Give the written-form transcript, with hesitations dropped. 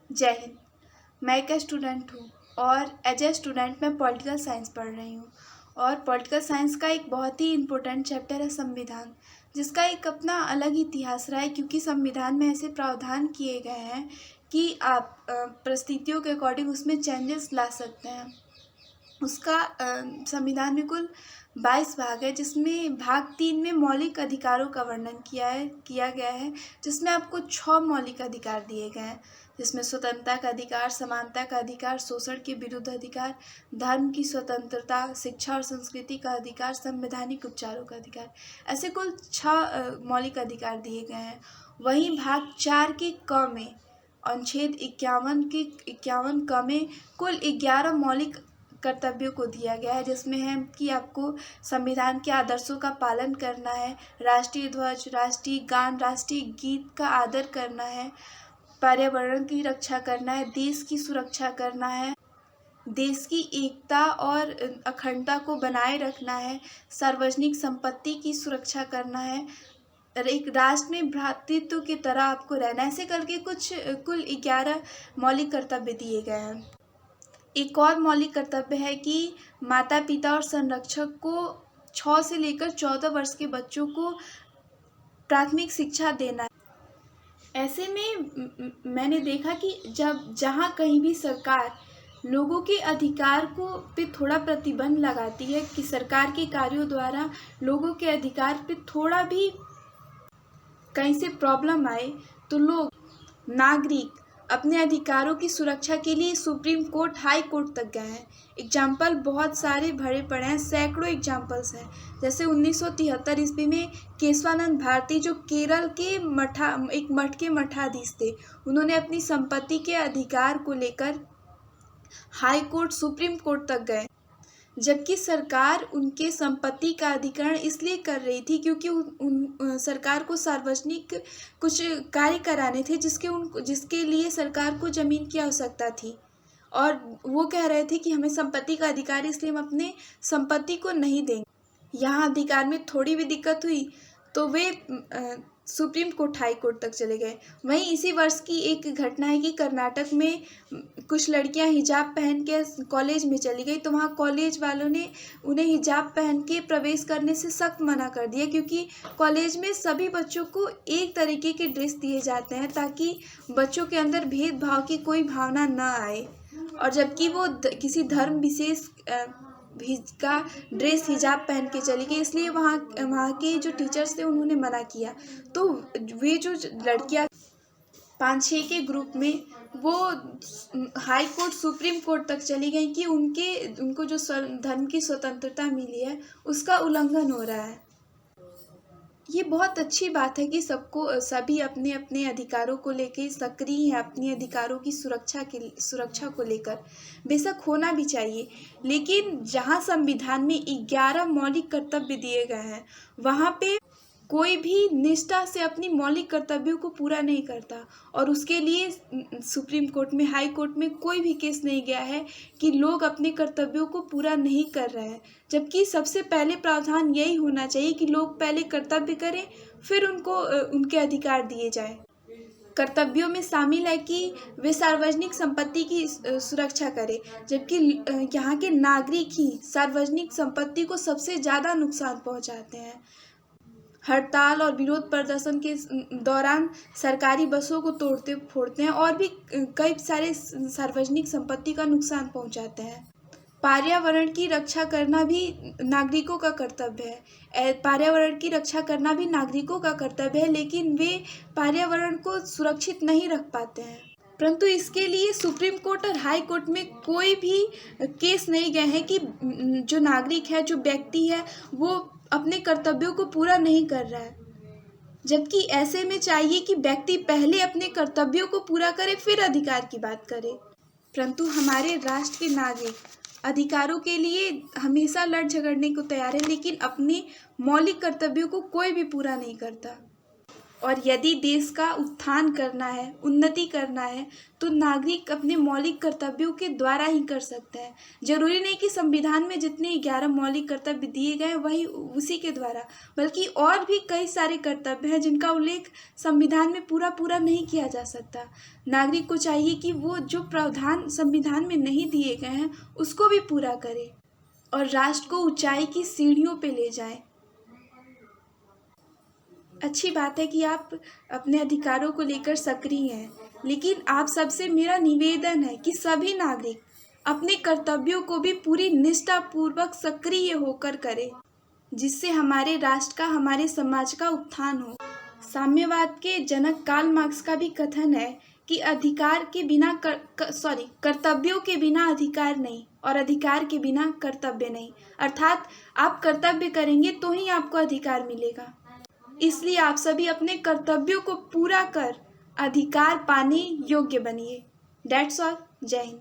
जय हिंद। मैं एक स्टूडेंट हूँ और एज ए स्टूडेंट मैं पॉलिटिकल साइंस पढ़ रही हूँ। और पॉलिटिकल साइंस का एक बहुत ही इम्पोर्टेंट चैप्टर है संविधान, जिसका एक अपना अलग इतिहास रहा है, क्योंकि संविधान में ऐसे प्रावधान किए गए हैं कि आप परिस्थितियों के अकॉर्डिंग उसमें चेंजेस ला सकते हैं। उसका संविधान में कुल 22 भाग है, जिसमें भाग 3 में मौलिक अधिकारों का वर्णन किया गया है, जिसमें आपको 6 मौलिक अधिकार दिए गए हैं, जिसमें स्वतंत्रता का अधिकार, समानता का अधिकार, शोषण के विरुद्ध अधिकार, धर्म की स्वतंत्रता, शिक्षा और संस्कृति का अधिकार, संवैधानिक उपचारों का अधिकार। ऐसे कुल 6 मौलिक अधिकार दिए गए हैं। वहीं भाग 4 के क में अनुच्छेद 51 क में कुल 11 मौलिक कर्तव्यों को दिया गया है, जिसमें है कि आपको संविधान के आदर्शों का पालन करना है, राष्ट्रीय ध्वज, राष्ट्रीय गान, राष्ट्रीय गीत का आदर करना है, पर्यावरण की रक्षा करना है, देश की सुरक्षा करना है, देश की एकता और अखंडता को बनाए रखना है, सार्वजनिक संपत्ति की सुरक्षा करना है, एक राष्ट्र में भ्रातृत्व की तरह आपको रहना है। ऐसे करके कुल 11 मौलिक कर्तव्य दिए गए हैं। एक और मौलिक कर्तव्य है कि माता पिता और संरक्षक को 6 से लेकर 14 वर्ष के बच्चों को प्राथमिक शिक्षा देना है। ऐसे में मैंने देखा कि जहाँ कहीं भी सरकार लोगों के अधिकार को पे थोड़ा प्रतिबंध लगाती है, कि सरकार के कार्यों द्वारा लोगों के अधिकार पे थोड़ा भी कहीं से प्रॉब्लम आए, तो लोग नागरिक अपने अधिकारों की सुरक्षा के लिए सुप्रीम कोर्ट, हाई कोर्ट तक गए हैं। एग्जाम्पल बहुत सारे भरे पड़े हैं, सैकड़ों एग्जाम्पल्स हैं। जैसे 1973 ईस्वी में केशवानंद भारती, जो केरल के एक मठ के मठाधीश थे, उन्होंने अपनी संपत्ति के अधिकार को लेकर हाई कोर्ट, सुप्रीम कोर्ट तक गए, जबकि सरकार उनके संपत्ति का अधिग्रहण इसलिए कर रही थी क्योंकि सरकार को सार्वजनिक कुछ कार्य कराने थे, जिसके लिए सरकार को ज़मीन की आवश्यकता थी। और वो कह रहे थे कि हमें संपत्ति का अधिकार, इसलिए हम अपने संपत्ति को नहीं देंगे। यहाँ अधिकार में थोड़ी भी दिक्कत हुई तो वे सुप्रीम कोर्ट, हाई कोर्ट तक चले गए। वहीं इसी वर्ष की एक घटना है कि कर्नाटक में कुछ लड़कियां हिजाब पहन के कॉलेज में चली गई, तो वहाँ कॉलेज वालों ने उन्हें हिजाब पहन के प्रवेश करने से सख्त मना कर दिया, क्योंकि कॉलेज में सभी बच्चों को एक तरीके के ड्रेस दिए जाते हैं ताकि बच्चों के अंदर भेदभाव की कोई भावना न आए। और जबकि वो किसी धर्म विशेष का ड्रेस हिजाब पहन के चली गई, इसलिए वहाँ के जो टीचर्स थे उन्होंने मना किया। तो वे जो लड़कियाँ 5-6 के ग्रुप में वो हाई कोर्ट, सुप्रीम कोर्ट तक चली गई कि उनको जो धर्म की स्वतंत्रता मिली है उसका उल्लंघन हो रहा है। ये बहुत अच्छी बात है कि सभी अपने अपने अधिकारों को लेकर सक्रिय हैं, अपने अधिकारों की सुरक्षा को लेकर। बेशक होना भी चाहिए, लेकिन जहाँ संविधान में 11 मौलिक कर्तव्य दिए गए हैं, वहाँ पे कोई भी निष्ठा से अपनी मौलिक कर्तव्यों को पूरा नहीं करता, और उसके लिए सुप्रीम कोर्ट में, हाई कोर्ट में कोई भी केस नहीं गया है कि लोग अपने कर्तव्यों को पूरा नहीं कर रहे हैं। जबकि सबसे पहले प्रावधान यही होना चाहिए कि लोग पहले कर्तव्य करें, फिर उनको उनके अधिकार दिए जाएं। कर्तव्यों में शामिल है कि वे सार्वजनिक संपत्ति की सुरक्षा करें, जबकि यहाँ के नागरिक ही सार्वजनिक संपत्ति को सबसे ज़्यादा नुकसान पहुँचाते हैं। हड़ताल और विरोध प्रदर्शन के दौरान सरकारी बसों को तोड़ते फोड़ते हैं और भी कई सारे सार्वजनिक संपत्ति का नुकसान पहुंचाते हैं। पर्यावरण की रक्षा करना भी नागरिकों का कर्तव्य है। पर्यावरण की रक्षा करना भी नागरिकों का कर्तव्य है, लेकिन वे पर्यावरण को सुरक्षित नहीं रख पाते हैं। परंतु इसके लिए सुप्रीम कोर्ट और हाई कोर्ट में कोई भी केस नहीं गए हैं कि जो नागरिक है, जो व्यक्ति है, वो अपने कर्तव्यों को पूरा नहीं कर रहा है। जबकि ऐसे में चाहिए कि व्यक्ति पहले अपने कर्तव्यों को पूरा करे, फिर अधिकार की बात करे। परंतु हमारे राष्ट्र के नागरिक अधिकारों के लिए हमेशा लड़ झगड़ने को तैयार है, लेकिन अपने मौलिक कर्तव्यों को कोई भी पूरा नहीं करता। और यदि देश का उत्थान करना है, उन्नति करना है, तो नागरिक अपने मौलिक कर्तव्यों के द्वारा ही कर सकता है। जरूरी नहीं कि संविधान में जितने 11 मौलिक कर्तव्य दिए गए वही उसी के द्वारा, बल्कि और भी कई सारे कर्तव्य हैं जिनका उल्लेख संविधान में पूरा नहीं किया जा सकता। नागरिक को चाहिए कि वो जो प्रावधान संविधान में नहीं दिए गए हैं उसको भी पूरा करे और राष्ट्र को ऊंचाई की सीढ़ियों पे ले जाए। अच्छी बात है कि आप अपने अधिकारों को लेकर सक्रिय हैं, लेकिन आप सबसे मेरा निवेदन है कि सभी नागरिक अपने कर्तव्यों को भी पूरी निष्ठापूर्वक सक्रिय होकर करें, जिससे हमारे राष्ट्र का, हमारे समाज का उत्थान हो। साम्यवाद के जनक कार्ल मार्क्स का भी कथन है कि कर्तव्यों के बिना अधिकार नहीं और अधिकार के बिना कर्तव्य नहीं। अर्थात आप कर्तव्य करेंगे तो ही आपको अधिकार मिलेगा। इसलिए आप सभी अपने कर्तव्यों को पूरा कर अधिकार पाने योग्य बनिए। That's all. जय हिंद।